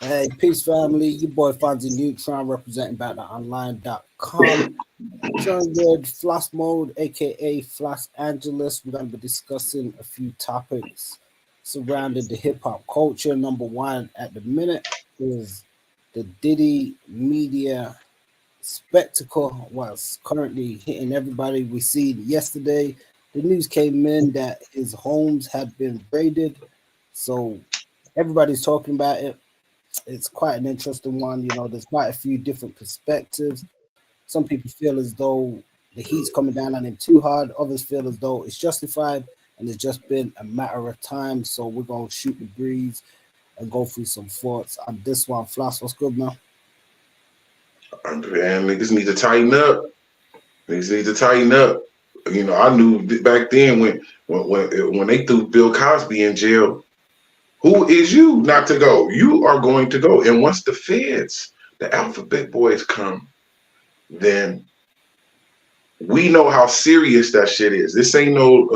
Hey, peace family, your boy FONZi Neutron representing BattleOnline.com. Joined with Floss Mode, aka Floss Angeles. We're going to be discussing a few topics surrounding the hip hop culture. Number one at the minute is the Diddy media spectacle, was currently hitting everybody. We see yesterday the news came in that his homes had been raided. So everybody's talking about it. It's quite an interesting one. There's quite a few different perspectives. Some people feel as though the heat's coming down on him too hard. Others feel as though it's justified and it's just been a matter of time. So we're going to shoot the breeze and go through some thoughts on this one. Floss, what's good, man? Man, niggas need to tighten up. Niggas need to tighten up. I knew back then when they threw Bill Cosby in jail, who is you not to go? You are going to go. And once the feds, the alphabet boys come, then we know how serious that shit is. This ain't no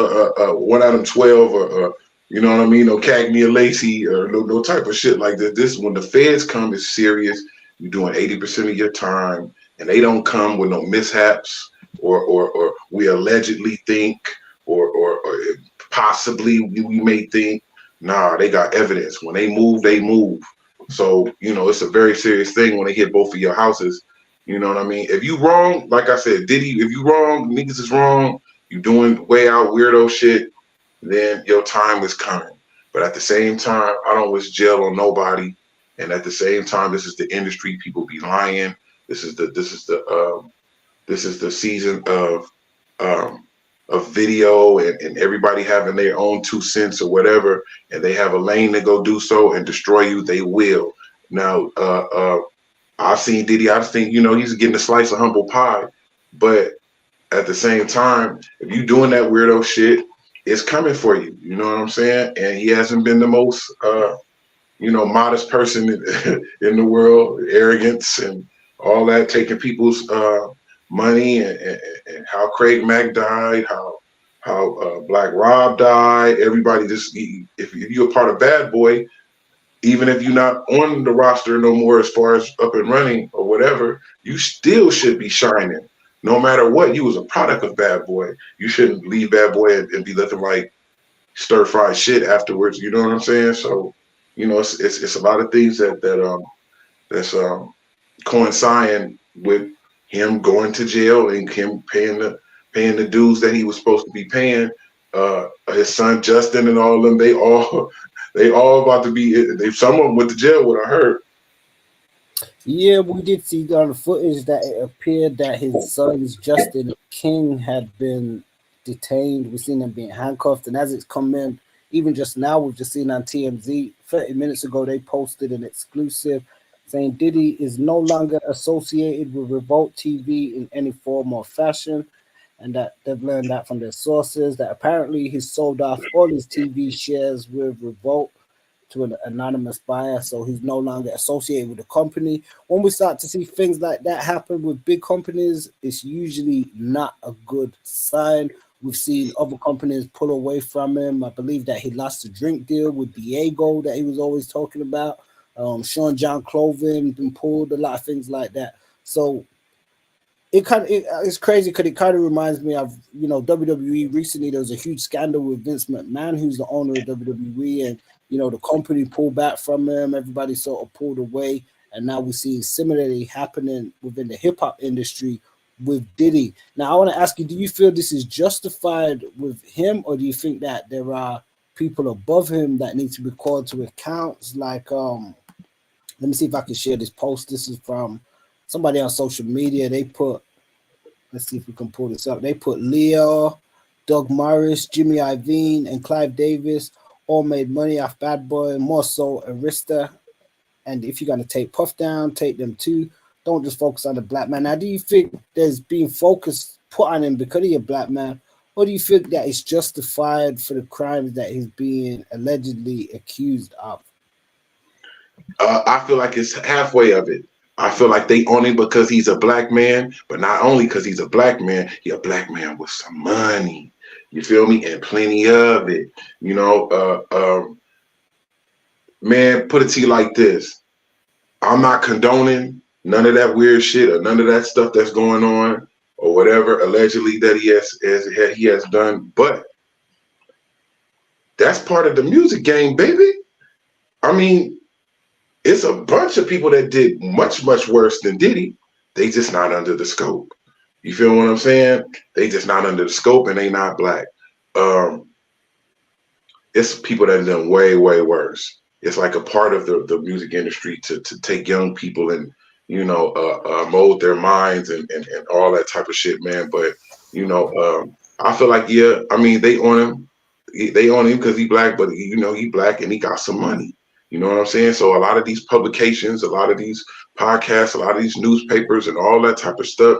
1 out of 12 or you know what I mean? No Cagney or Lacey or no type of shit like that. This when the feds come, it's serious. You're doing 80% of your time, and they don't come with no mishaps or we allegedly think or possibly we may think. Nah, they got evidence. When they move, they move. So, it's a very serious thing when they hit both of your houses. You know what I mean? If you wrong, like I said, Diddy, if you wrong, niggas is wrong, you doing way out weirdo shit, then your time is coming. But at the same time, I don't wish jail on nobody. And at the same time, this is the industry. People be lying. This is the season of video and everybody having their own 2 cents or whatever, and they have a lane to go do so and destroy you. They will. Now, I've seen Diddy. I think he's getting a slice of humble pie, but at the same time, if you doing that weirdo shit, it's coming for you. You know what I'm saying? And he hasn't been the most modest person in the world. Arrogance and all that, taking people's money and how Craig Mack died, how Black Rob died. Everybody if you're a part of Bad Boy, even if you're not on the roster no more as far as up and running or whatever, you still should be shining. No matter what, you was a product of Bad Boy. You shouldn't leave Bad Boy and be looking like stir fried shit afterwards. You know what I'm saying? So, it's a lot of things that's coinciding with him going to jail and him paying the dues that he was supposed to be paying. His son Justin and all of them, they all about to be. Some of them went to jail. What I heard. Yeah, we did see on the footage that it appeared that his sons, Justin King, had been detained. We've seen them being handcuffed. And as it's come in, even just now, we've just seen on TMZ, 30 minutes ago, they posted an exclusive saying Diddy is no longer associated with Revolt TV in any form or fashion. And that they've learned that from their sources, that apparently he's sold off all his TV shares with Revolt to an anonymous buyer, so he's no longer associated with the company. When we start to see things like that happen with big companies, it's usually not a good sign. We've seen other companies pull away from him. I believe that he lost a drink deal with Diego that he was always talking about. Sean John Clothing been pulled, a lot of things like that. So it's crazy because it kind of reminds me of WWE. Recently there was a huge scandal with Vince McMahon, who's the owner of WWE, and the company pulled back from him. Everybody sort of pulled away, and now we're seeing similarly happening within the hip hop industry with Diddy. Now I want to ask you, do you feel this is justified with him, or do you think that there are people above him that need to be called to account? Like let me see if I can share this post. This is from somebody on social media. They put, let's see if we can pull this up. They put Leo, Doug Morris, Jimmy Iovine, and Clive Davis all made money off Bad Boy, more so Arista. And if you're going to take Puff down, take them too. Don't just focus on the black man. Now, do you think there's being focus put on him because he's a black man? Or do you think that it's justified for the crimes that he's being allegedly accused of? I feel like it's halfway of it. I feel like they own him because he's a black man, but not only because he's a black man, he's a black man with some money. You feel me? And plenty of it. Man, put it to you like this. I'm not condoning none of that weird shit or none of that stuff that's going on or whatever allegedly that he has done, but that's part of the music game, baby. I mean, it's a bunch of people that did much, much worse than Diddy. They just not under the scope. You feel what I'm saying? They just not under the scope and they not black. Um, it's people that have done way, way worse. It's like a part of the music industry to take young people and, mold their minds and all that type of shit, man. But, I feel like, yeah, I mean, they on him. They on him because he black, but he black and he got some money. You know what I'm saying? So a lot of these publications, a lot of these podcasts, a lot of these newspapers and all that type of stuff,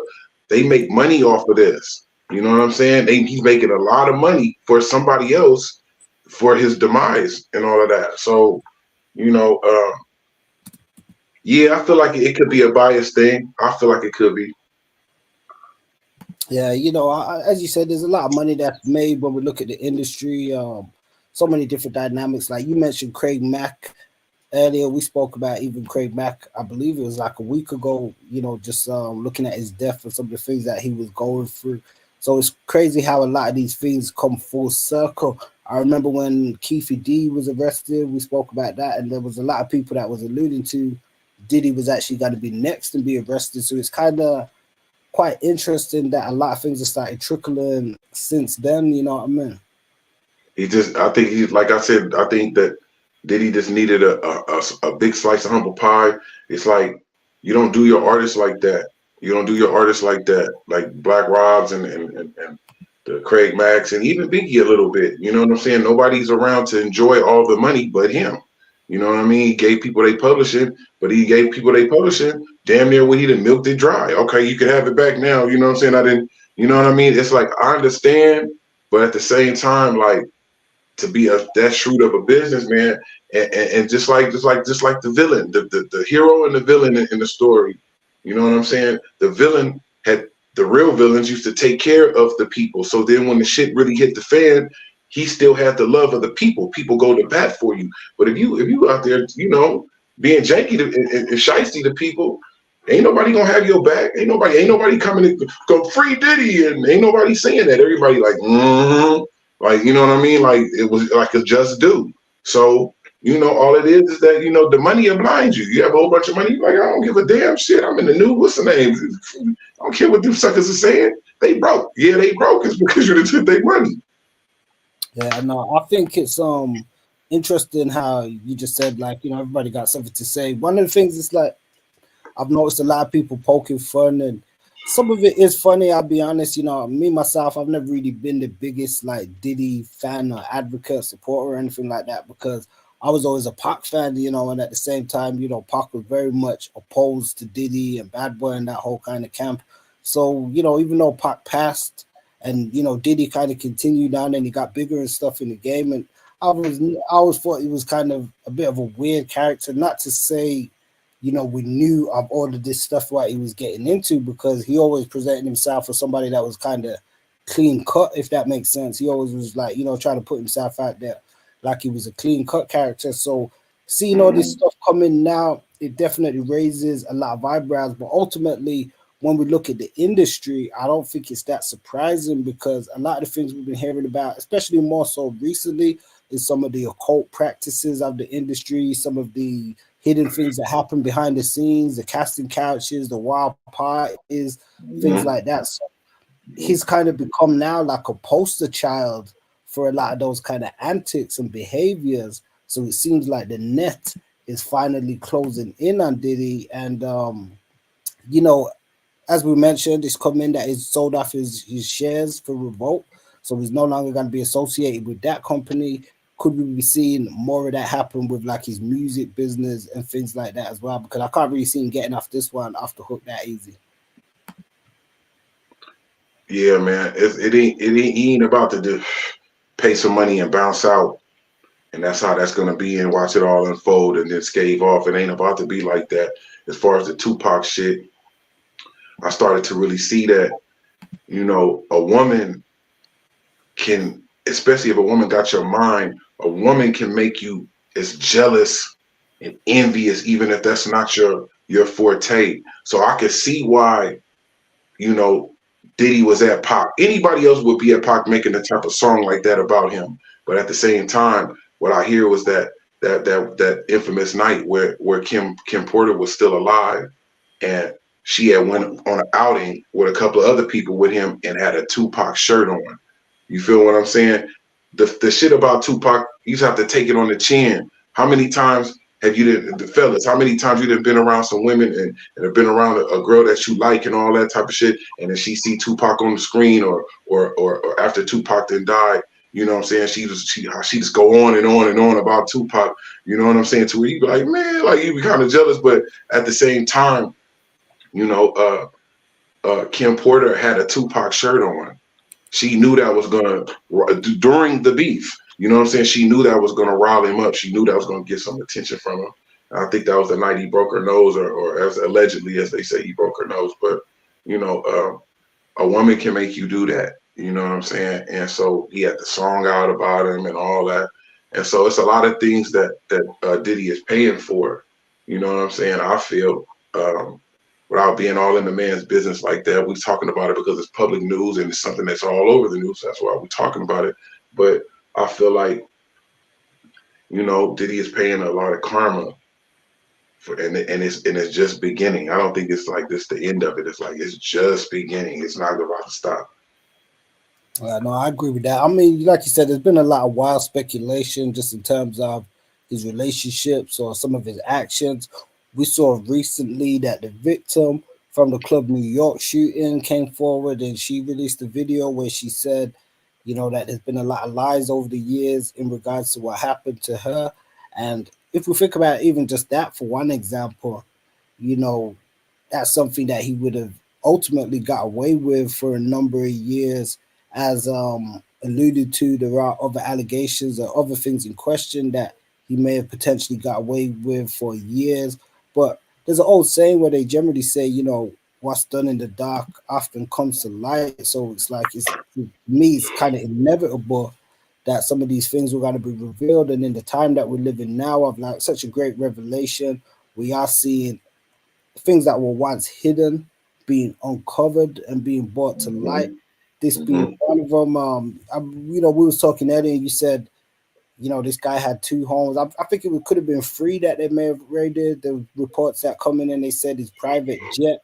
they make money off of this. You know what I'm saying? He's making a lot of money for somebody else for his demise and all of that. So, yeah, I feel like it could be a biased thing. I feel like it could be. Yeah, as you said, there's a lot of money that's made when we look at the industry. So many different dynamics. Like you mentioned Craig Mack earlier. We spoke about even Craig Mack, I believe it was like a week ago, just looking at his death and some of the things that he was going through. So it's crazy how a lot of these things come full circle. I remember when Keefe D was arrested, we spoke about that, and there was a lot of people that was alluding to Diddy was actually going to be next and be arrested. So it's kind of quite interesting that a lot of things have started trickling since then, you know what I mean? I think like I said, I think that Diddy just needed a big slice of humble pie. It's like, you don't do your artists like that. You don't do your artists like that, like Black Robs and the Craig Max and even Biggie a little bit. You know what I'm saying? Nobody's around to enjoy all the money but him. You know what I mean? He gave people they publishing, but he gave people they publishing damn near what he done milked it dry. Okay, you can have it back now. You know what I'm saying? I didn't, you know what I mean? It's like, I understand, but at the same time, like, to be that shrewd of a businessman, and just like the villain, the hero and the villain in the story. You know what I'm saying? The villain had the real villains used to take care of the people. So then when the shit really hit the fan, he still had the love of the people. People go to bat for you. But if you out there, being janky and shiesty to people, ain't nobody gonna have your back. Ain't nobody coming to go free Diddy, and ain't nobody saying that. Everybody like, like, you know what I mean? Like, it was like a just due. So, all it is that, the money will blind you. You have a whole bunch of money, you're like, I don't give a damn shit. I'm in the news. What's the name? I don't care what them suckers are saying. They broke. Yeah, they broke. It's because you took their money. Yeah, no, I think it's interesting how you just said, like, everybody got something to say. One of the things is like I've noticed a lot of people poking fun, and some of it is funny, I'll be honest. Me myself, I've never really been the biggest like Diddy fan or advocate, supporter, or anything like that, because I was always a Pac fan, and at the same time, Pac was very much opposed to Diddy and Bad Boy and that whole kind of camp. So, even though Pac passed and, Diddy kind of continued on and he got bigger and stuff in the game, and I always thought he was kind of a bit of a weird character, not to say, we knew of all of this stuff what he was getting into, because he always presented himself as somebody that was kind of clean cut, if that makes sense. He always was like, trying to put himself out there like he was a clean cut character. So seeing all this stuff coming now, it definitely raises a lot of eyebrows. But ultimately, when we look at the industry, I don't think it's that surprising, because a lot of the things we've been hearing about, especially more so recently, is some of the occult practices of the industry, some of the hidden things that happen behind the scenes, the casting couches, the wild parties, things like that. So he's kind of become now like a poster child for a lot of those kind of antics and behaviors. So it seems like the net is finally closing in on Diddy. And, as we mentioned, it's coming that he's sold off his shares for Revolt. So he's no longer going to be associated with that company. Could we be seeing more of that happen with like his music business and things like that as well? Because I can't really see him getting off this one off the hook that easy. Yeah, man. He ain't about to pay some money and bounce out, and that's how that's gonna be, and watch it all unfold and then scave off. It ain't about to be like that. As far as the Tupac shit, I started to really see that, a woman can, especially if a woman got your mind, a woman can make you as jealous and envious, even if that's not your forte. So I could see why, you know, Diddy was at Pac. Anybody else would be at Pac making a type of song like that about him. But at the same time, what I hear was that infamous night where Kim Porter was still alive, and she had went on an outing with a couple of other people with him and had a Tupac shirt on. You feel what I'm saying? The shit about Tupac, you just have to take it on the chin. How many times have you, the fellas, how many times you been around some women and have been around a girl that you like and all that type of shit, and then she see Tupac on the screen or after Tupac then died, you know what I'm saying? She just go on and on and on about Tupac, you know what I'm saying? To where you be like, man, like you be kind of jealous, but at the same time, you know, Kim Porter had a Tupac shirt on. She knew that was gonna during the beef. You know what I'm saying? She knew that was gonna rile him up. She knew that was gonna get some attention from him. And I think that was the night he broke her nose, or as allegedly as they say, he broke her nose. But you know, a woman can make you do that. You know what I'm saying? And so he had the song out about him and all that. And so it's a lot of things that Diddy is paying for. You know what I'm saying? I feel. Without being all in the man's business like that. We're talking about it because it's public news and it's something that's all over the news. That's why we're talking about it. But I feel like, you know, Diddy is paying a lot of karma for, and it's just beginning. I don't think it's like this the end of it. It's like it's just beginning. It's not about to stop. No, I agree with that. I mean, like you said, there's been a lot of wild speculation just in terms of his relationships or some of his actions. We saw recently that the victim from the Club New York shooting came forward and she released a video where she said, you know, that there's been a lot of lies over the years in regards to what happened to her. And if we think about even just that for one example, you know, that's something that he would have ultimately got away with for a number of years, as alluded to. There are other allegations or other things in question that he may have potentially got away with for years. But there's an old saying where they generally say, you know, what's done in the dark often comes to light. So it's like, it's to me, it's kind of inevitable that some of these things were going to be revealed. And in the time that we're living now, of like such a great revelation, we are seeing things that were once hidden being uncovered and being brought to light. Mm-hmm. This being Mm-hmm. one of them. You know, we was talking earlier, and you said, you know, this guy had two homes. I think it could have been three that they may have raided. The reports that come in and they said his private jet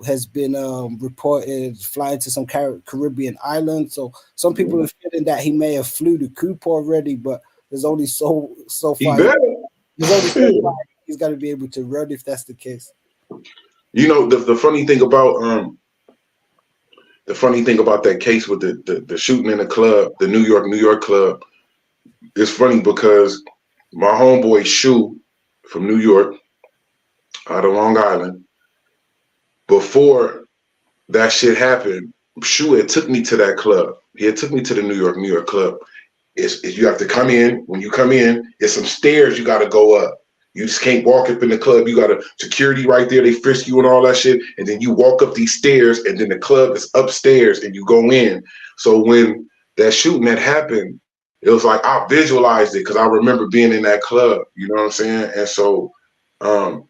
has been reported flying to some Caribbean island. So some people are feeling that he may have flew the coop already, but there's only so He far. better. There's only so far he's got to be able to run if that's the case. You know, the funny thing about that case with the shooting in the club, the New York club, it's funny because my homeboy Shu from New York, out of Long Island, before that shit happened, Shu had took me to that club. He had took me to the New York club. It's you have to come in. When you come in, it's some stairs you got to go up. You just can't walk up in the club. You got a security right there. They frisk you and all that shit. And then you walk up these stairs, and then the club is upstairs, and you go in. So when that shooting had happened, it was like I visualized it because I remember being in that club. You know what I'm saying? And so um,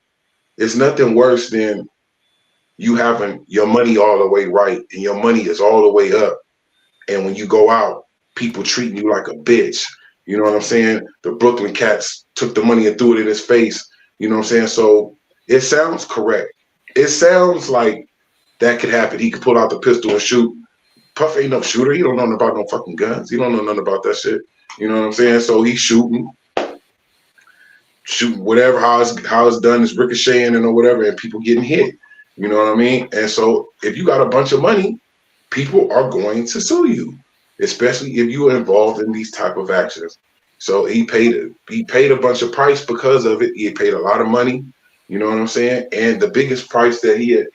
it's nothing worse than you having your money all the way right, and your money is all the way up. And when you go out, people treating you like a bitch. You know what I'm saying? The Brooklyn cats took the money and threw it in his face. You know what I'm saying? So it sounds correct. It sounds like that could happen. He could pull out the pistol and shoot. Puff ain't no shooter. He don't know nothing about no fucking guns. He don't know nothing about that shit. You know what I'm saying? So he's shooting whatever, how it's done is ricocheting and or whatever, and people getting hit. You know what I mean? And so if you got a bunch of money, people are going to sue you, especially if you are involved in these type of actions. So he paid a bunch of price because of it. He paid a lot of money. You know what I'm saying? And the biggest price that he had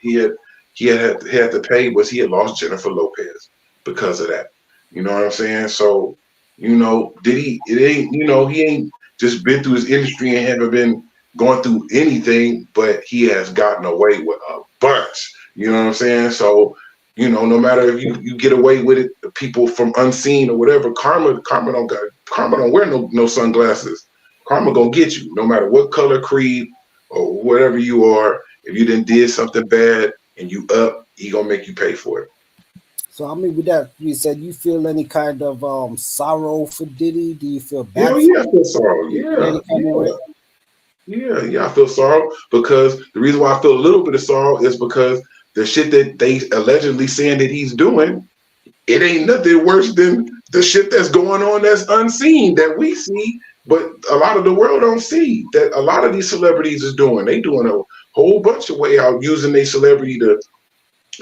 to pay was he had lost Jennifer Lopez because of that. You know what I'm saying? So, you know, he ain't just been through his industry and haven't been going through anything, but he has gotten away with a bunch. You know what I'm saying? So, you know, no matter if you get away with it, the people from unseen or whatever, karma don't wear no sunglasses. Karma gonna get you, no matter what color, creed, or whatever you are. If you did something bad and you up, he gonna make you pay for it. So I mean, with that you said, you feel any kind of sorrow for Diddy? Do you feel bad Hell for yeah, I feel sorrow. him in Yeah, any kind of yeah. way? Yeah, I feel sorrow because the reason why I feel a little bit of sorrow is because the shit that they allegedly saying that he's doing, it ain't nothing worse than the shit that's going on that's unseen that we see, but a lot of the world don't see that a lot of these celebrities is doing. They doing a whole bunch of way out using their celebrity to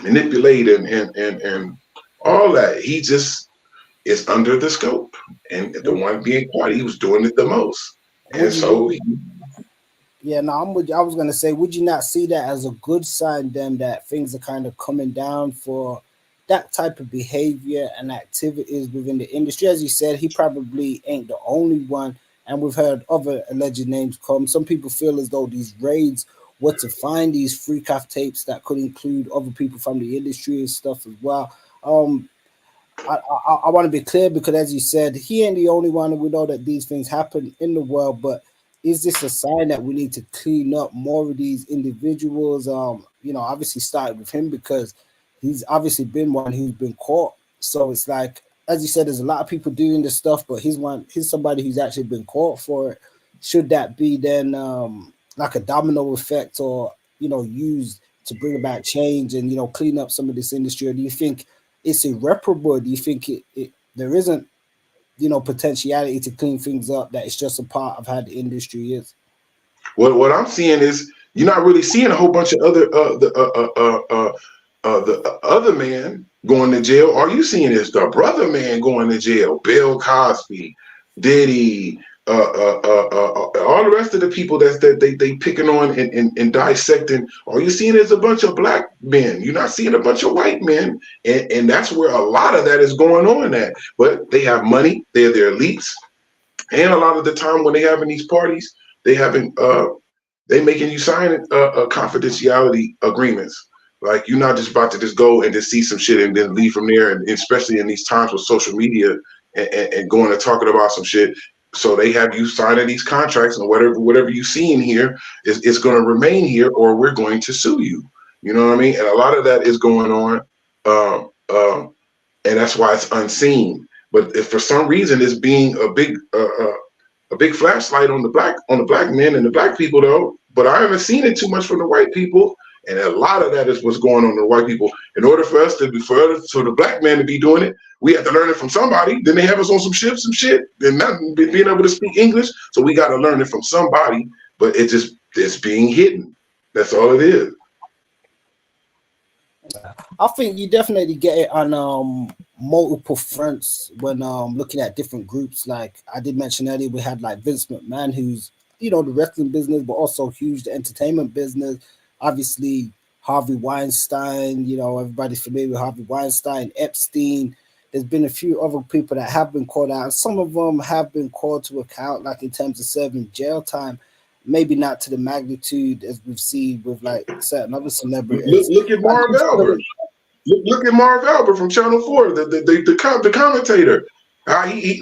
manipulate and all that. He just is under the scope, and the one being quiet, he was doing it the most, and Would you? so. Yeah, no, I'm with you. I was gonna say, would you not see that as a good sign then that things are kind of coming down for that type of behavior and activities within the industry? As you said, he probably ain't the only one, and we've heard other alleged names come. Some people feel as though these raids were to find these freak off tapes that could include other people from the industry and stuff as well. I want to be clear because, as you said, he ain't the only one, and we know that these things happen in the world. But is this a sign that we need to clean up more of these individuals? Obviously started with him because he's obviously been one who's been caught. So it's like, as you said, there's a lot of people doing this stuff, but he's somebody who's actually been caught for it. Should that be then like a domino effect, or used to bring about change and clean up some of this industry? Or do you think it's irreparable? Do you think there isn't potentiality to clean things up, that it's just a part of how the industry is? What I'm seeing is you're not really seeing a whole bunch of the other man going to jail. All you seeing is the brother man going to jail. Bill Cosby, Diddy, all the rest of the people that they picking on and dissecting. All you seeing is a bunch of black men. You're not seeing a bunch of white men, and that's where a lot of that is going on at. But they have money. They're elites, and a lot of the time when they having these parties, they having they making you sign confidentiality agreements. Like you're not just about to just go and just see some shit and then leave from there. And especially in these times with social media and going and talking about some shit. So they have you signing these contracts, and whatever you see in here is going to remain here, or we're going to sue you. You know what I mean? And a lot of that is going on, and that's why it's unseen. But if for some reason it's being a big flashlight on the black men and the black people though, but I haven't seen it too much from the white people. And a lot of that is what's going on in the white people. In order for us to be for the black man to be doing it, we have to learn it from somebody. Then they have us on some shit, and not being able to speak English. So we got to learn it from somebody. But it's being hidden. That's all it is. I think you definitely get it on multiple fronts when looking at different groups. Like I did mention earlier, we had like Vince McMahon, who's the wrestling business, but also huge the entertainment business. Obviously, Harvey Weinstein. Everybody's familiar with Harvey Weinstein, Epstein. There's been a few other people that have been called out. Some of them have been called to account, like in terms of serving jail time. Maybe not to the magnitude as we've seen with like certain other celebrities. Look at Marv Albert. Look at Marv Albert from Channel 4, the commentator.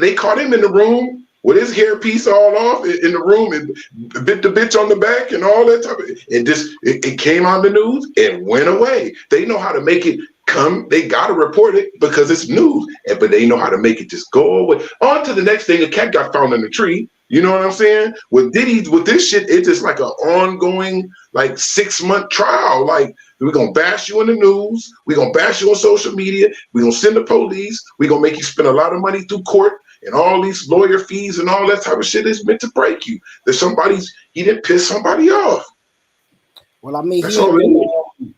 They caught him in the room with his hairpiece all off in the room and bit the bitch on the back and all that type of. And it came on the news and went away. They know how to make it come. They gotta report it because it's news. But they know how to make it just go away. On to the next thing. A cat got found in the tree. You know what I'm saying? With Diddy, with this shit, it's just like an ongoing, like 6-month trial. Like we're gonna bash you in the news, we're gonna bash you on social media, we're gonna send the police, we're gonna make you spend a lot of money through court and all these lawyer fees and all that type of shit is meant to break you. That he didn't piss somebody off. Well, I mean, that's all it is.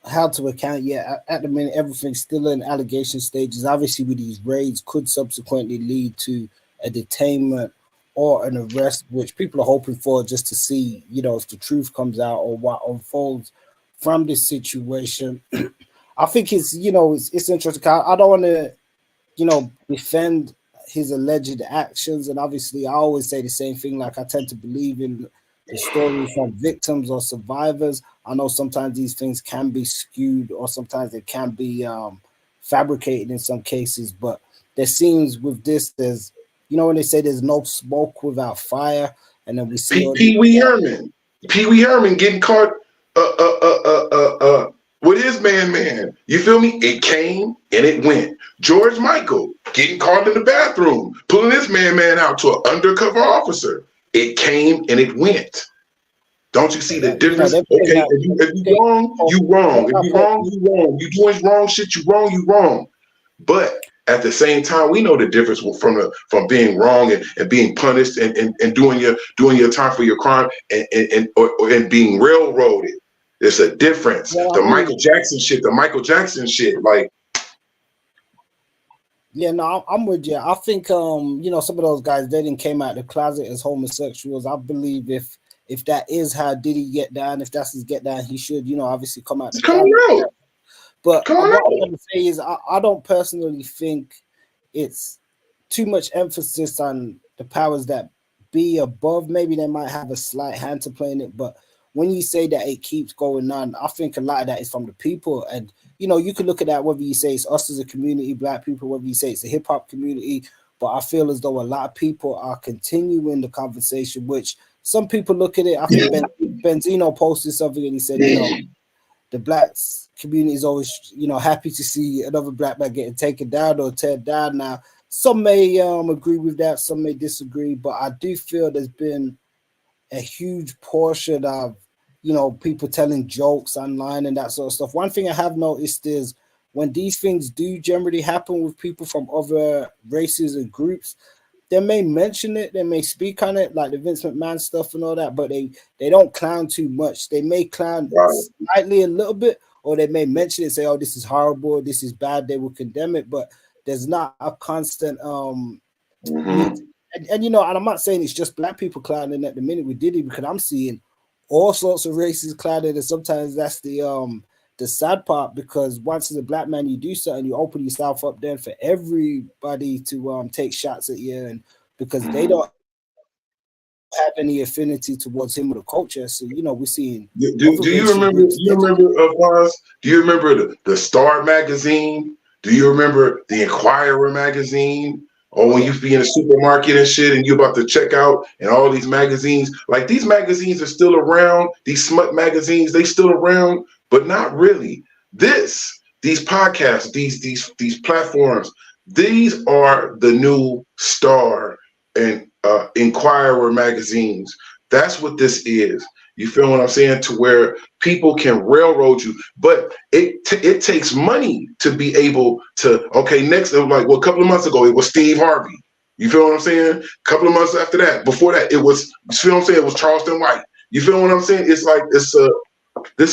How to account yet. At the minute, everything's still in allegation stages. Obviously, with these raids, could subsequently lead to a detainment or an arrest, which people are hoping for, just to see, if the truth comes out or what unfolds from this situation. I think it's interesting. I don't want to, defend his alleged actions, and obviously, I always say the same thing. Like I tend to believe in the stories from victims or survivors. I know sometimes these things can be skewed, or sometimes they can be fabricated in some cases, but there seems with this, there's when they say there's no smoke without fire, and then we see all Pee Wee Herman. Pee Wee Herman getting caught with his man. You feel me? It came and it went. George Michael getting caught in the bathroom, pulling his man out to an undercover officer. It came and it went. Don't you see the difference? Okay, if you wrong, you wrong. If you wrong, you wrong. You doing wrong shit, you wrong. But at the same time, we know the difference from being wrong and being punished and doing your time for your crime and being railroaded. There's a difference. Well, the Michael Jackson shit, like. Yeah, no, I'm with you. I think some of those guys, they didn't came out of the closet as homosexuals. I believe if that is how Diddy get down, if that's his get down, he should, obviously come out. But what I'm going to say is I don't personally think it's too much emphasis on the powers that be above. Maybe they might have a slight hand to play in it, but when you say that it keeps going on, I think a lot of that is from the people. And, you can look at that, whether you say it's us as a community, black people, whether you say it's the hip hop community, but I feel as though a lot of people are continuing the conversation, which some people look at it. I think Benzino posted something and he said, the black community is always, happy to see another black man getting taken down or teared down. Now, some may agree with that, some may disagree, but I do feel there's been a huge portion of, people telling jokes online and that sort of stuff. One thing I have noticed is when these things do generally happen with people from other races and groups, they may mention it, they may speak on it, like the Vince McMahon stuff and all that, but they don't clown too much. They may clown slightly a little bit, or they may mention it, say, oh, this is horrible, this is bad, they will condemn it, but there's not a constant and I'm not saying it's just black people clowning at the minute with Diddy, because I'm seeing all sorts of races clowning, and sometimes that's the sad part, because once as a black man you do something, you open yourself up then for everybody to take shots at you, and because they don't have any affinity towards him or the culture. So we're seeing. Do you remember? Do you remember the Star magazine? Do you remember the Inquirer magazine? Or when you be in a supermarket and shit and you're about to check out and all these magazines, like these magazines are still around, these smut magazines, they still around, but not really. These podcasts, these platforms, these are the new Star and Inquirer magazines. That's what this is. You feel what I'm saying? To where people can railroad you, but it takes money to be able to. Okay, next, like a couple of months ago, it was Steve Harvey. You feel what I'm saying? A couple of months after that, before that, it was. You feel what I'm saying? It was Charleston White. You feel what I'm saying? It's like this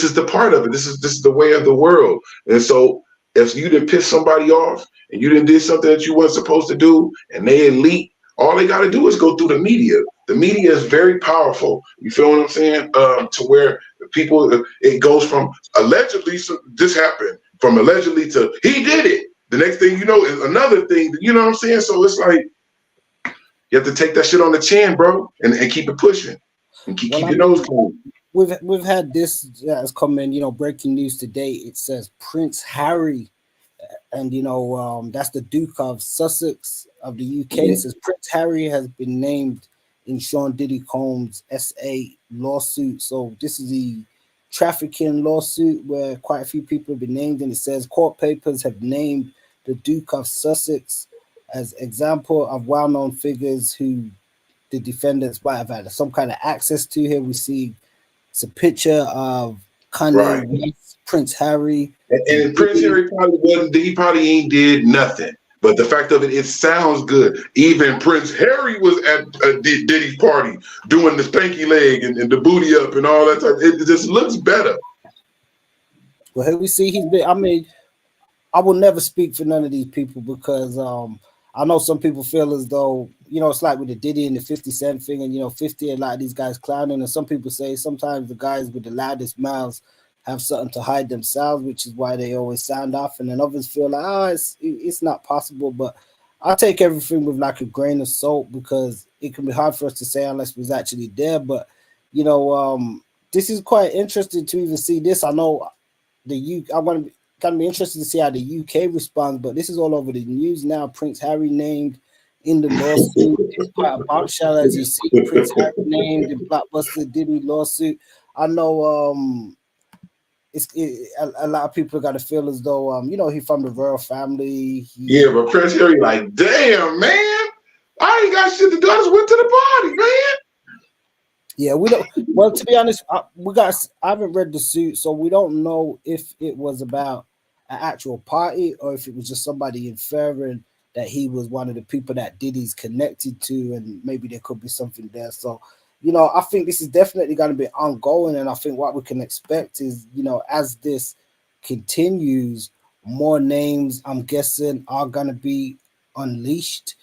is the part of it. This is the way of the world. And so, if you didn't piss somebody off and you didn't did something that you weren't supposed to do, and they elite, all they got to do is go through the media. The media is very powerful. You feel what I'm saying? To where people, it goes from allegedly, so this happened, from allegedly to he did it. The next thing you know is another thing. You know what I'm saying? So it's like you have to take that shit on the chin, bro, and keep it pushing and keep your nose clean. We've had this has come in, breaking news today. It says Prince Harry, and that's the Duke of Sussex of the UK. It says Prince Harry has been named in Sean Diddy Combs' SA lawsuit. So this is the trafficking lawsuit where quite a few people have been named, and it says court papers have named the Duke of Sussex as example of well-known figures who the defendants might have had some kind of access to. Here we see it's a picture of Kanye West, Prince Harry. And Prince Harry probably ain't did nothing. But the fact of it, it sounds good. Even Prince Harry was at Diddy's party doing the stanky leg and the booty up and all that. It just looks better. Well, here we see he's been. I mean, I will never speak for none of these people because I know some people feel as though, it's like with the Diddy and the 50 Cent thing, and 50, a lot of these guys clowning. And some people say sometimes the guys with the loudest mouths have something to hide themselves, which is why they always sound off. And then others feel like, it's not possible. But I take everything with like a grain of salt because it can be hard for us to say unless it was actually there. But, this is quite interesting to even see this. I know I want to be interested to see how the UK responds, but this is all over the news now. Prince Harry named in the lawsuit. It's quite a bombshell, as you see. Prince Harry named in Blockbuster Diddy lawsuit. I know a lot of people got to feel as though he's from the royal family. Yeah, but Prince Harry, like, damn, man, I ain't got shit to do. I just went to the party, man. Yeah, we don't. Well, to be honest, I haven't read the suit, so we don't know if it was about an actual party or if it was just somebody inferring that he was one of the people that Diddy's connected to, and maybe there could be something there. So, I think this is definitely going to be ongoing, and I think what we can expect is, as this continues, more names, I'm guessing, are going to be unleashed.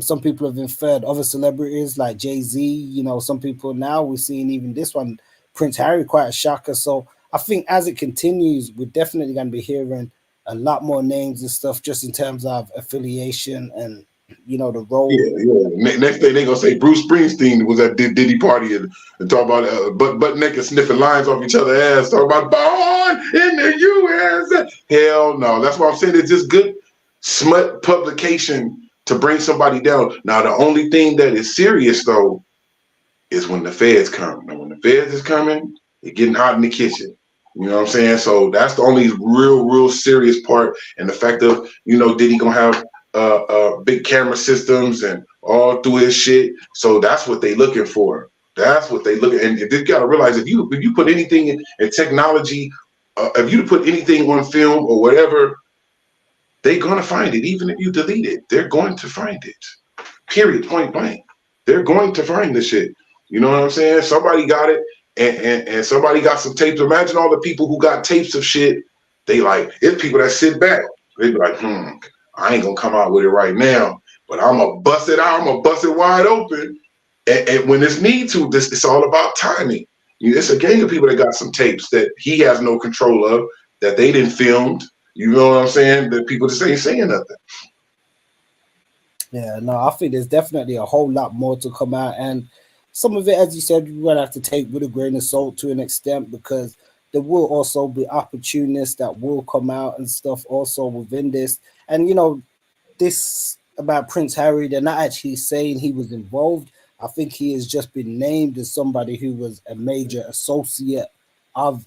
Some people have inferred other celebrities like Jay-Z. Some people now we're seeing even this one, Prince Harry, quite a shocker. So I think as it continues, we're definitely going to be hearing a lot more names and stuff just in terms of affiliation and, the role. Yeah. Next thing they gonna say Bruce Springsteen was at Diddy party and talk about butt naked sniffing lines off each other's ass. Talk about born in the USA. Hell no. That's why I'm saying it's just good smut publication to bring somebody down. Now, the only thing that is serious, though, is when the feds come. Now, when the feds is coming, it's getting hot in the kitchen. You know what I'm saying? So that's the only real serious part. And the fact of, Diddy going to have big camera systems and all through his shit. So that's what they looking for. That's what they look at. And you got to realize if you put anything in technology, if you put anything on film or whatever, they're going to find it. Even if you delete it, they're going to find it. Period. Point blank. They're going to find the shit. You know what I'm saying? Somebody got it, and somebody got some tapes. Imagine all the people who got tapes of shit. They like, it's people that sit back. They be like, I ain't going to come out with it right now, but I'm going to bust it out. I'm going to bust it wide open. And when it's need to, it's all about timing. It's a gang of people that got some tapes that he has no control of, that they didn't filmed. You know what I'm saying? That people just ain't saying nothing. Yeah, no, I think there's definitely a whole lot more to come out. And some of it, as you said, you're going to have to take with a grain of salt to an extent, because there will also be opportunists that will come out and stuff also within this. And, this about Prince Harry, they're not actually saying he was involved. I think he has just been named as somebody who was a major associate of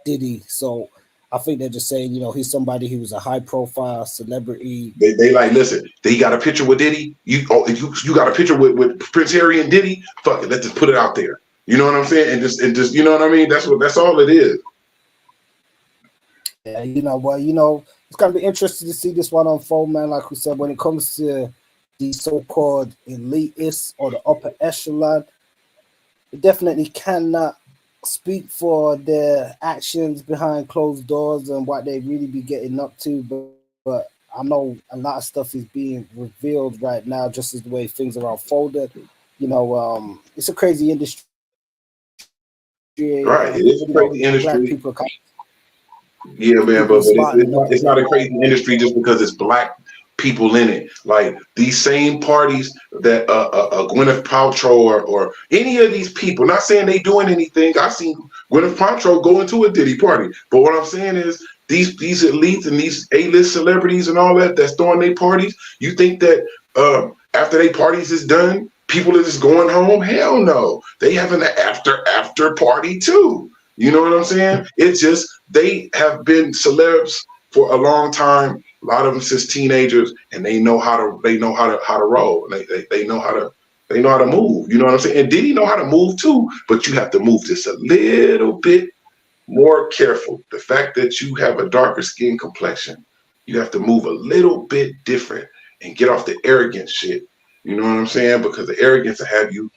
Diddy. So I think they're just saying, he's somebody who was a high profile celebrity. They like, listen, they got a picture with Diddy. You got a picture with Prince Harry and Diddy. Fuck it, let's just put it out there. You know what I'm saying? And just you know what I mean? That's all it is. Yeah, it's gonna be interesting to see this one unfold, man. Like we said, when it comes to the so-called elitists or the upper echelon, it definitely cannot speak for their actions behind closed doors and what they really be getting up to, but I know a lot of stuff is being revealed right now, just as the way things are unfolded. It's a crazy industry. Right, it is a crazy industry. Black people yeah, man, but it's not a crazy industry just because it's black people in it. Like these same parties that Gwyneth Paltrow or any of these people, not saying they doing anything. I've seen Gwyneth Paltrow go into a Diddy party, but what I'm saying is these elites and these A-list celebrities and all that's throwing their parties. You think that after their parties is done, people are just going home? Hell no, they having an after party too. You know what I'm saying? It's just they have been celebs for a long time. A lot of them since teenagers, and they know how to roll. They know how to move. You know what I'm saying? And Diddy know how to move too, but you have to move just a little bit more careful. The fact that you have a darker skin complexion, you have to move a little bit different and get off the arrogant shit. You know what I'm saying? Because the arrogance will have you,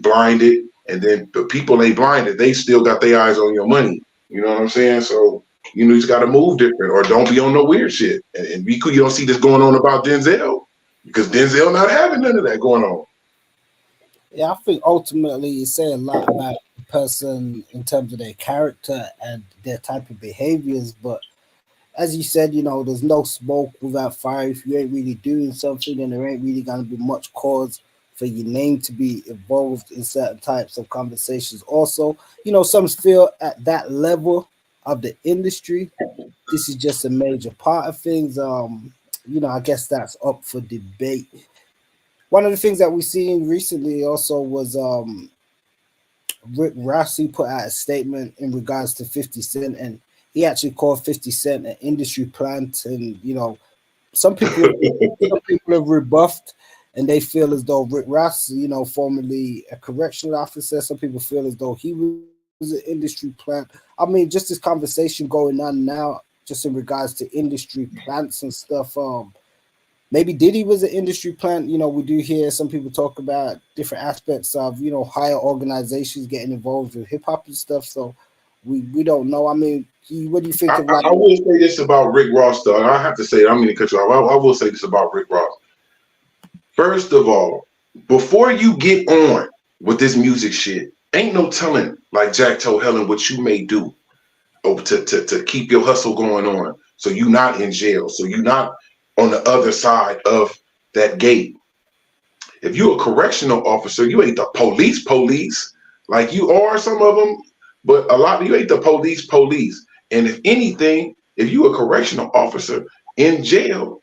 blinded. And then the people ain't blinded. They still got their eyes on your money. You know what I'm saying? So, you just got to move different or don't be on no weird shit. And you don't see this going on about Denzel because Denzel not having none of that going on. Yeah, I think ultimately it's saying a lot about the person in terms of their character and their type of behaviors. But as you said, there's no smoke without fire. If you ain't really doing something, then there ain't really going to be much cause for your name to be involved in certain types of conversations. Also, some feel at that level of the industry, this is just a major part of things. I guess that's up for debate. One of the things that we've seen recently also was Rick Ross put out a statement in regards to 50 Cent, and he actually called 50 Cent an industry plant. And some people have rebuffed, and they feel as though Rick Ross, formerly a correctional officer, some people feel as though he was an industry plant. I mean, just this conversation going on now, just in regards to industry plants and stuff. Maybe Diddy was an industry plant. We do hear some people talk about different aspects of, higher organizations getting involved with hip hop and stuff. So we don't know. I mean, what do you think of like? I will say this about Rick Ross, though. I have to say, I'm going to cut you off. I will say this about Rick Ross. First of all, before you get on with this music shit, ain't no telling, like Jack told Helen, what you may do to keep your hustle going on. So you're not in jail. So you're not on the other side of that gate. If you're a correctional officer, you ain't the police, like you are some of them, but a lot of you ain't the police. And if anything, if you a correctional officer in jail,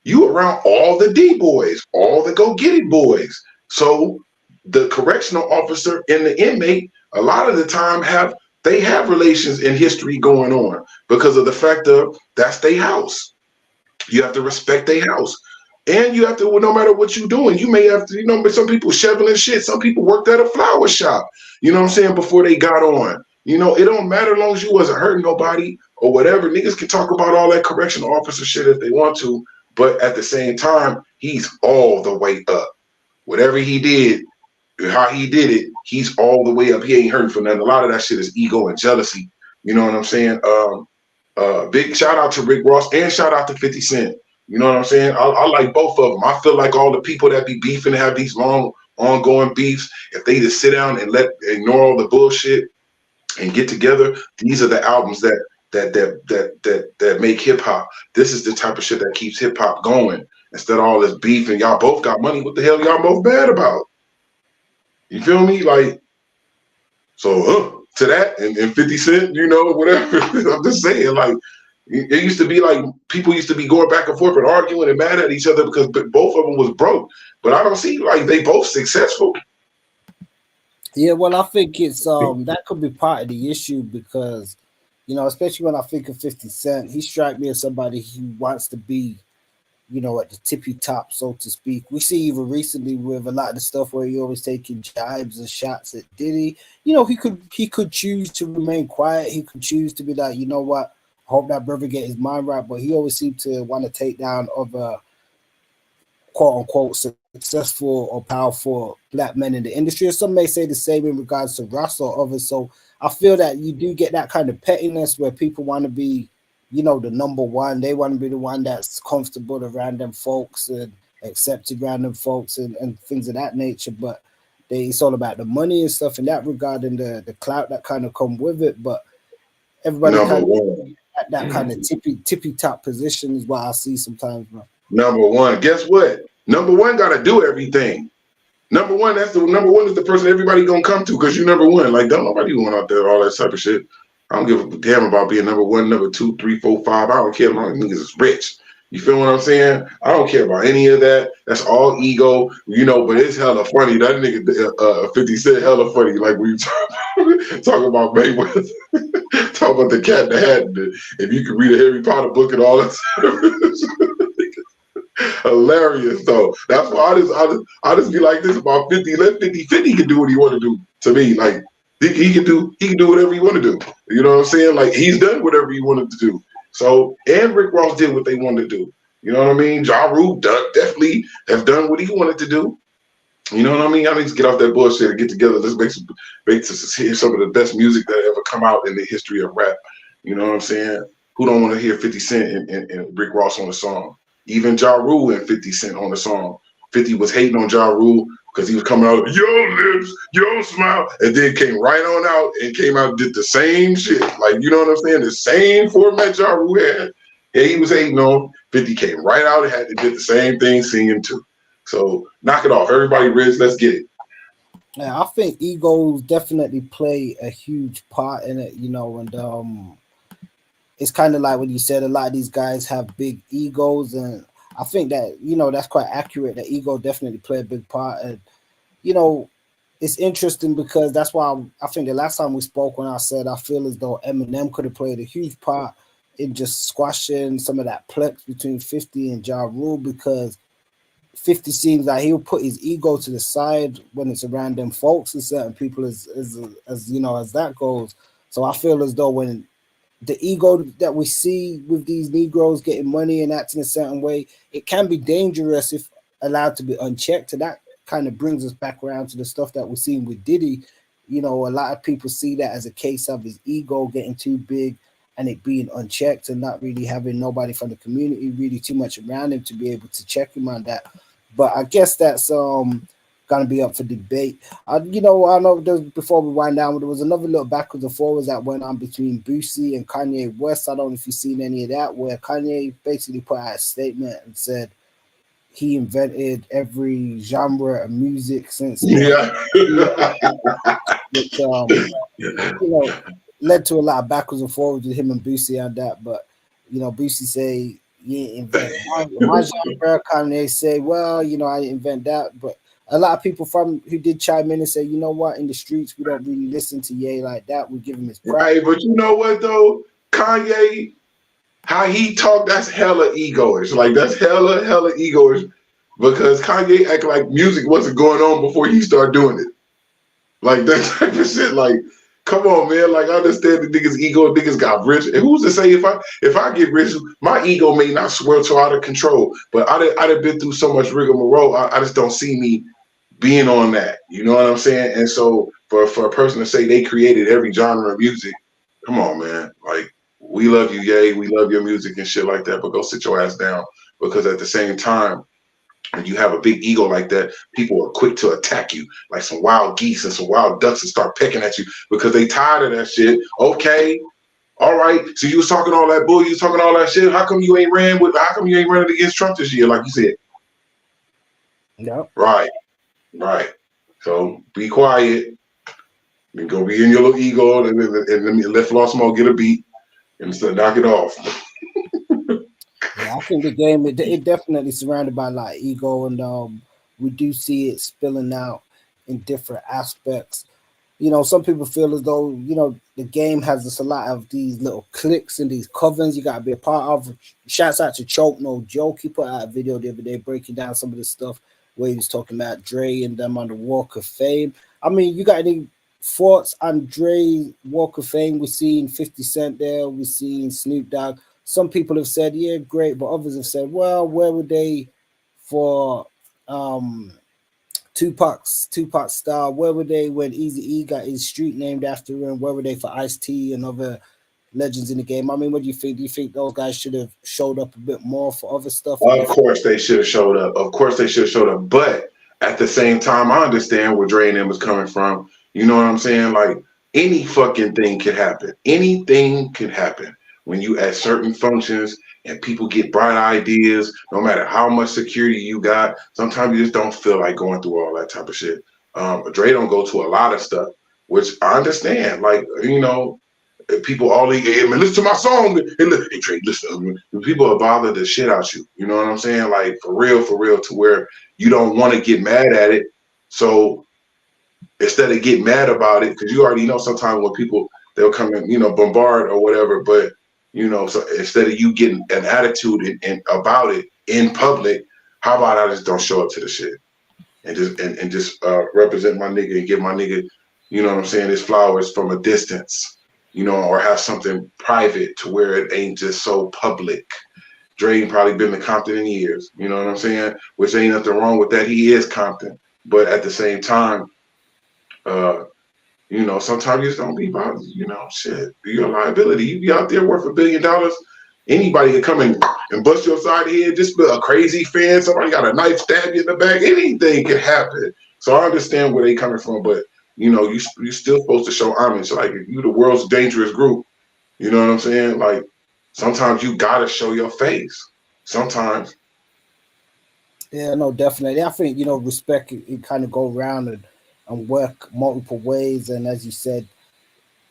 you around all the D boys, all the go get it boys. So the correctional officer and the inmate, a lot of the time have relations in history going on because of the fact of that's their house. You have to respect their house. And you have to, no matter what you're doing, you may have to, but some people shoveling shit. Some people worked at a flower shop, you know what I'm saying, before they got on. It don't matter as long as you wasn't hurting nobody or whatever. Niggas can talk about all that correctional officer shit if they want to, but at the same time, he's all the way up. Whatever he did, how he did it, he's all the way up. He ain't hurting for nothing. A lot of that shit is ego and jealousy. You know what I'm saying? Big shout out to Rick Ross and shout out to 50 Cent. You know what I'm saying? I like both of them. I feel like all the people that be beefing and have these long, ongoing beefs, if they just sit down and ignore all the bullshit and get together, these are the albums that make hip hop. This is the type of shit that keeps hip hop going. Instead of all this beef and y'all both got money, what the hell y'all both bad about? You feel me? Like, so to that and 50 Cent, whatever. I'm just saying, like, it used to be like people used to be going back and forth and arguing and mad at each other because both of them was broke. But I don't see like they both successful. Yeah, well, I think it's that could be part of the issue because, especially when I think of 50 Cent, he strikes me as somebody who wants to be, at the tippy top, so to speak. We see even recently with a lot of the stuff where he always taking jibes and shots at Diddy. He could choose to remain quiet. He could choose to be like, you know what, I hope that brother get his mind right. But he always seemed to want to take down other quote unquote successful or powerful black men in the industry. Or some may say the same in regards to Ross or others. So I feel that you do get that kind of pettiness where people want to be, the number one. They want to be the one that's comfortable around them folks and accepted around them folks and things of that nature. But it's all about the money and stuff in that regard and the clout that kind of come with it. But everybody kind of at that kind of tippy top position is what I see sometimes, bro. Number one, guess what? Number one got to do everything. Number one is the person everybody gonna come to because you number one. Like, don't nobody going out there all that type of shit. I don't give a damn about being number one, number 2, 3, 4, 5. I don't care as long as niggas is rich. You feel what I'm saying? I don't care about any of that. That's all ego, but it's hella funny. That nigga 50 Cent hella funny. Like when you talk about Mayweather, talk about the cat in the hat. If you could read a Harry Potter book and all that. Hilarious though. That's why I just be like this about 50. Let 50 can do what he want to do to me. Like he can do whatever he want to do. You know what I'm saying? Like he's done whatever he wanted to do. So and Rick Ross did what they wanted to do. You know what I mean? Ja Rule definitely have done what he wanted to do. You know what I mean? I need to get off that bullshit and get together. Let's hear some of the best music that ever come out in the history of rap. You know what I'm saying? Who don't want to hear 50 Cent and Rick Ross on a song? Even Ja Rule and 50 Cent on the song. 50 was hating on Ja Rule because he was coming out, yo lips, yo smile, and then came right on out and came out and did the same shit. Like, you know what I'm saying? The same format Ja Rule had. Yeah, he was hating on. 50 came right out and did the same thing, singing too. So knock it off. Everybody rich, let's get it. Yeah, I think egos definitely play a huge part in it, and it's kind of like what you said, a lot of these guys have big egos, and I think that that's quite accurate. That ego definitely played a big part, and it's interesting because that's why I think the last time we spoke, when I said I feel as though Eminem could have played a huge part in just squashing some of that plex between 50 and Ja Rule, because 50 seems like he'll put his ego to the side when it's around them folks and certain people as that goes. So I feel as though when the ego that we see with these Negroes getting money and acting a certain way, it can be dangerous if allowed to be unchecked. And that kind of brings us back around to the stuff that we're seeing with Diddy. A lot of people see that as a case of his ego getting too big and it being unchecked and not really having nobody from the community really too much around him to be able to check him on that. But I guess that's gonna be up for debate. I know before we wind down, there was another little backwards and forwards that went on between Boosie and Kanye West. I don't know if you've seen any of that, where Kanye basically put out a statement and said he invented every genre of music since Yeah. which led to a lot of backwards and forwards with him and Boosie on that. But Boosie say you ain't invent my genre. Kanye say, well, I didn't invent that. But a lot of people who did chime in and say, you know what, in the streets we don't really listen to Ye like that. We give him his pride. Right, but you know what though, Kanye, how he talk, that's hella egoish. Like that's hella egoish, because Kanye act like music wasn't going on before he started doing it. Like that type of shit. Like, come on, man. Like I understand the niggas' ego. Niggas got rich, and who's to say if I get rich, my ego may not swell so out of control. But I'd have been through so much rigmarole. I just don't see me being on that. You know what I'm saying? And so for a person to say they created every genre of music, come on, man. Like we love you, Ye. We love your music and shit like that. But go sit your ass down, because at the same time, when you have a big ego like that, people are quick to attack you like some wild geese and some wild ducks and start pecking at you because they tired of that shit. Okay, all right. So you was talking all that bull, you was talking all that shit. How come you ain't running against Trump this year, like you said? Yeah. Right. So be quiet and go be in your little ego and let Floss Mo get a beat and knock it off. Yeah, I think the game it definitely surrounded by a lot of ego, and we do see it spilling out in different aspects. Some people feel as though the game has just a lot of these little cliques and these covens you got to be a part of. Shouts out to Choke No Joke. He put out a video the other day breaking down some of the stuff where he was talking about Dre and them on the Walk of Fame. I mean, you got any thoughts on Dre Walk of Fame? We're seeing 50 Cent there. We're seeing Snoop Dogg. Some people have said, yeah, great, but others have said, well, where were they for Tupac's star? Where were they when Eazy-E got his street named after him? Where were they for Ice-T and other legends in the game? I mean, what do you think? Do you think those guys should have showed up a bit more for other stuff? Of course they should have showed up. But at the same time, I understand where Dre and them was coming from. You know what I'm saying? Like any fucking thing can happen. Anything can happen when you at certain functions and people get bright ideas. No matter how much security you got, sometimes you just don't feel like going through all that type of shit. Dre don't go to a lot of stuff, which I understand. Like people all hey, man, listen to my song. Hey, Dre, listen. People will bother the shit out you. You know what I'm saying? Like for real, to where you don't want to get mad at it. So instead of getting mad about it, because you already know sometimes when people they'll come and bombard or whatever, but so instead of you getting an attitude and about it in public, how about I just don't show up to the shit and just represent my nigga and give my nigga, you know what I'm saying, his flowers from a distance, or have something private to where it ain't just so public. Dre probably been to Compton in years, you know what I'm saying? Which ain't nothing wrong with that. He is Compton, but at the same time, sometimes you just don't be bothered. Shit, you're a liability. You be out there worth $1 billion. Anybody can come and bust your side head. Just be a crazy fan. Somebody got a knife, stab you in the back. Anything can happen. So I understand where they coming from, but you still supposed to show homage. Like if you the world's dangerous group, you know what I'm saying? Like sometimes you gotta show your face. Sometimes. Yeah, no, definitely. I think respect it kind of go around and work multiple ways, and as you said,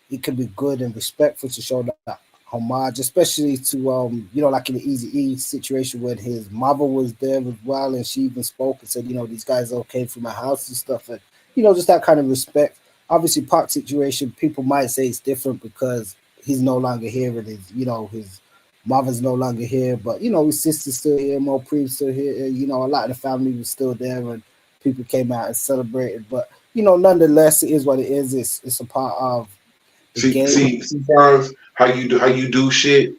it can be good and respectful to show that homage, especially to like in the Easy E situation when his mother was there as well, and she even spoke and said, these guys all came from my house and stuff, and just that kind of respect. Obviously, Pac's situation, people might say it's different because he's no longer here, and his mother's no longer here, but his sister's still here, Mo Preem's still here, a lot of the family was still there, and people came out and celebrated. But nonetheless, it is what it is. It's a part of the See, game. see, sometimes how you do shit.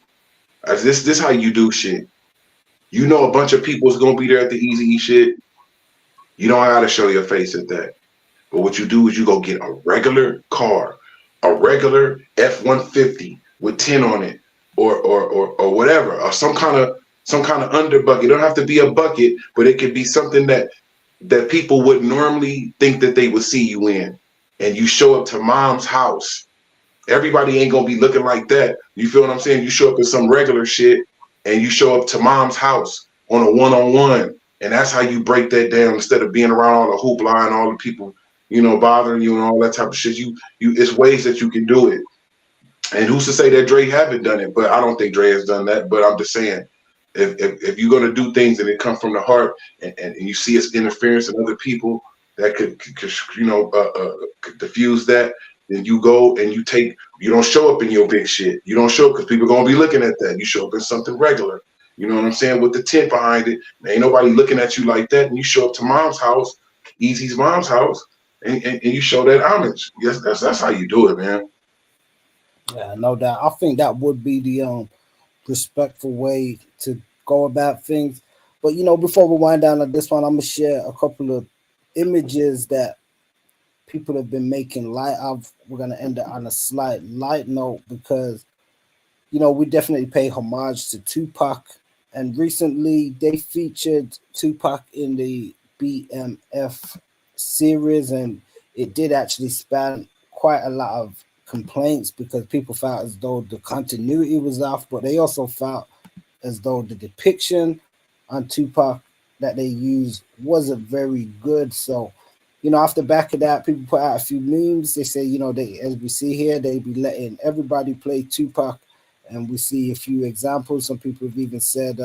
This how you do shit. You know a bunch of people's gonna be there at the Easy E shit. You don't gotta show your face at that. But what you do is you go get a regular car, a regular F-150 with 10 on it, or whatever, or some kind of under bucket. It don't have to be a bucket, but it could be something that people would normally think that they would see you in. And you show up to mom's house. Everybody ain't gonna be looking like that. You feel what I'm saying? You show up in some regular shit and you show up to mom's house on a one-on-one. And that's how you break that down instead of being around all the hoopla and all the people, bothering you and all that type of shit. It's ways that you can do it. And who's to say that Dre haven't done it? But I don't think Dre has done that. But I'm just saying, if you're gonna do things and it come from the heart, and you see it's interference in other people that could diffuse that, then you go and you don't show up in your big shit. You don't show up because people are gonna be looking at that. You show up in something regular. You know what I'm saying? With the tent behind it. Ain't nobody looking at you like that. And you show up to mom's house, Easy's mom's house, and you show that homage. Yes, that's how you do it, man. Yeah, no doubt. I think that would be the respectful way to go about things. But before we wind down on this one, I'm gonna share a couple of images that people have been making light of. We're gonna end it on a slight light note because we definitely pay homage to Tupac, and recently they featured Tupac in the BMF series, and it did actually span quite a lot of complaints because people felt as though the continuity was off, but they also felt as though the depiction on Tupac that they used wasn't very good. So, off the back of that, people put out a few memes. They say, they, as we see here, they be letting everybody play Tupac, and we see a few examples. Some people have even said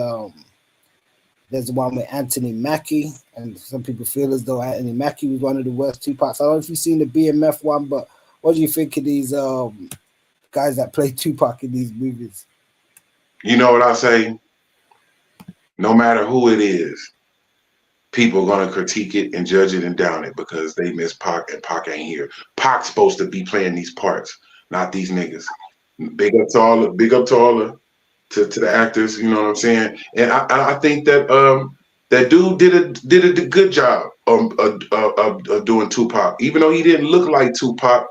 there's the one with Anthony Mackie, and some people feel as though Anthony Mackie was one of the worst Tupacs. I don't know if you've seen the BMF one, but what do you think of these guys that play Tupac in these movies? You know what I say? No matter who it is, people are gonna critique it and judge it and down it because they miss Pac and Pac ain't here. Pac's supposed to be playing these parts, not these niggas. Big up to all the actors. You know what I'm saying? And I think that that dude did a good job of doing Tupac, even though he didn't look like Tupac.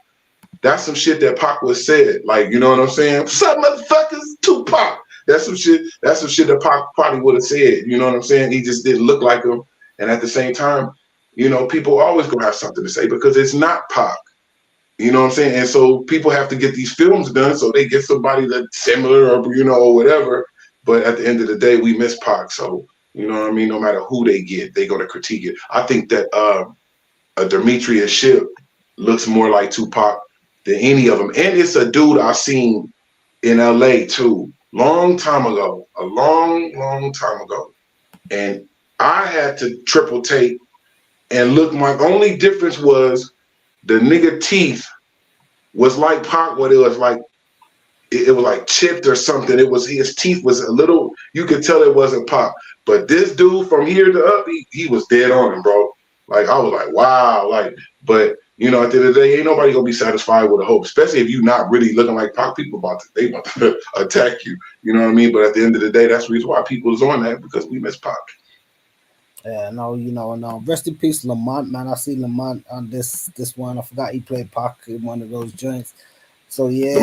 That's some shit that Pac was said. Like, you know what I'm saying? What's up, motherfuckers? Tupac. That's some shit. That's some shit that Pac probably would have said. You know what I'm saying? He just didn't look like him. And at the same time, people always gonna have something to say because it's not Pac. You know what I'm saying? And so people have to get these films done so they get somebody that's similar or whatever. But at the end of the day, we miss Pac. So, you know what I mean? No matter who they get, they're gonna critique it. I think that a Demetrius Shipp looks more like Tupac than any of them. And it's a dude I seen in LA too, long time ago, a long time ago. And I had to triple tape and look. My only difference was the nigga teeth was like Pac, what it was like. It was like chipped or something. It was his teeth was a little. You could tell it wasn't Pac. But this dude from here to up, he was dead on him, bro. Like I was like, wow, like. But at the end of the day, ain't nobody gonna be satisfied with a hope, especially if you're not really looking like Pac. People they about to attack you. You know what I mean? But at the end of the day, that's the reason why people is on that because we miss Pac. Yeah, no, no. Rest in peace, Lamont, man. I see Lamont on this one. I forgot he played Pac in one of those joints. So yeah,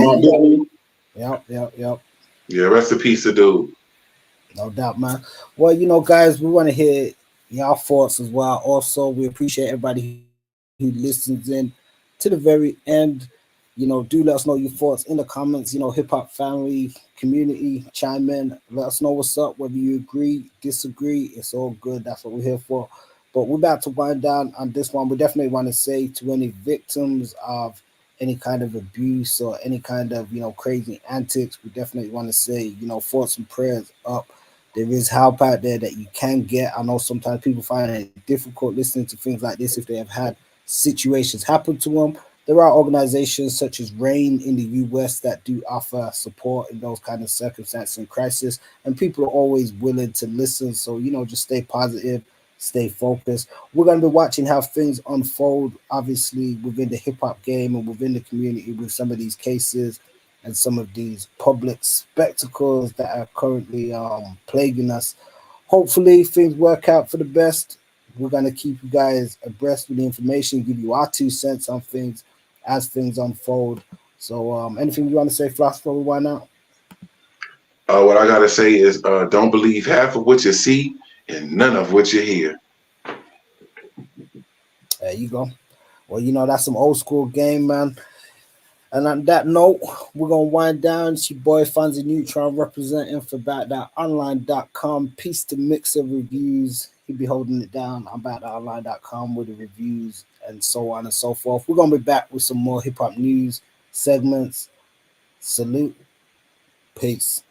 yep. Yeah, rest in peace, the dude. No doubt, man. Well, guys, we want to hear y'all thoughts as well. Also, we appreciate everybody who listens in to the very end. Do let us know your thoughts in the comments. Hip hop family, community, chime in. Let us know what's up, whether you agree, disagree. It's all good. That's what we're here for. But we're about to wind down on this one. We definitely want to say to any victims of any kind of abuse or any kind of, crazy antics, we definitely want to say, thoughts and prayers up. There is help out there that you can get. I know sometimes people find it difficult listening to things like this if they have had situations happen to them. There are organizations such as RAIN in the US that do offer support in those kind of circumstances and crisis, and people are always willing to listen. So, just stay positive, stay focused. We're going to be watching how things unfold, obviously, within the hip hop game and within the community with some of these cases and some of these public spectacles that are currently plaguing us. Hopefully, things work out for the best. We're going to keep you guys abreast with the information, give you our 2 cents on things as things unfold. So, anything you want to say, Floss, before we wind out? What I gotta say is, don't believe half of what you see and none of what you hear. There you go. Well, that's some old school game, man. And on that note, we're going to wind down. It's your boy FONZi Neutron representing for BoutThatOnline.com. Peace to Mixer Reviews. He'll be holding it down on BoutThatOnline.com with the reviews and so on and so forth. We're going to be back with some more hip hop news segments. Salute. Peace.